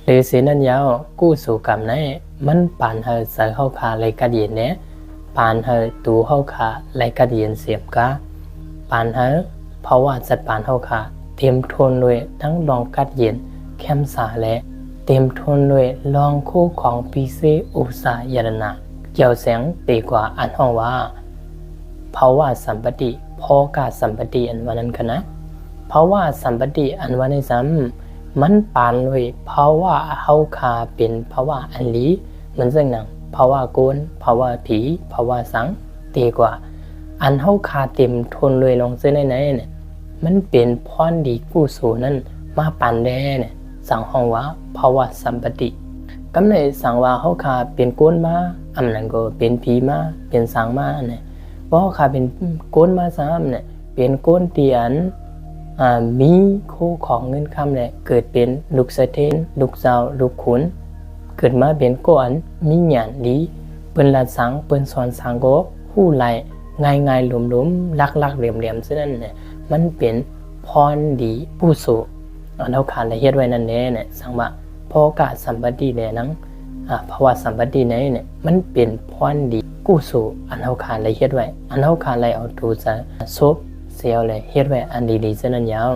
หรือสินั่นยาวกู้สู่กรรมไหนมันปานเฮใส่เข้าขาเลยกัดเย็นเนี่ยปานเฮตูเข้าขาเลยกัดเย็นเสียบกะปานเฮเพราะว่าจัดปานเข้าขาเตรียมทนด้วยทั้งลองกัดเย็นแคมสาและเตรียมทนด้วยลองคู่ของปีเซอุสายรณะเกี่ยวแสงตีกว่าอันห้องว่าเพราะว่าสัมปติพอกาสัมปติอันวันนั้นกันนะเพราะว่าสัมปติอันวันนี้ซ้ำมันปานเลยเพราะว่าเฮาคาเป็นเพราะว่าอันลีมันซึ่งหนังเพราะว่าโกนเพราะว่าผีเพราะว่าสังตีกว่าอันเฮาคาเต็มทนเลยลองซื้อไหนเนี่ยมันเป็นพรดีกู้สู่นั้นมาปานแน่เนี่ยสั่งห้องว่าเพราะว่าสัมปติกำเนิดสั่งว่าเฮาคาเป็นโกนมาอันนั้นก็เป็นผีมาเป็นสังมาเนี่ยเพราะเฮาคาเป็นโกนมาซ้ำเนี่ยเป็นโกนเตียนมีคู่ของเงินคำเนี่ยเกิดเป็นลูกเสถียรลูกเจ้าลูกขุนเกิดมาเป็นก้อนมีหยานดีเปิ้นละสังเปิ้นสอนสังก็หู้ไหลง่ายๆหลุมๆลักๆเหลี่ยมๆซะนั่นเนี่ยมันเป็นพรดีผู้สูอันเฮาขาดละเฮ็ดไว้นั่นแน่เนี่ยสังว่าพอกะสัมปติแน่นังภาวะสัมปติเนี่ยมันเป็นพรดีกู้สู่อันเฮาขาดละเฮ็ดไว้อันเฮาขาดละเอาตูจะซบเสียวเลยเฮ็ดไว้อันดีๆซะนั่นยาว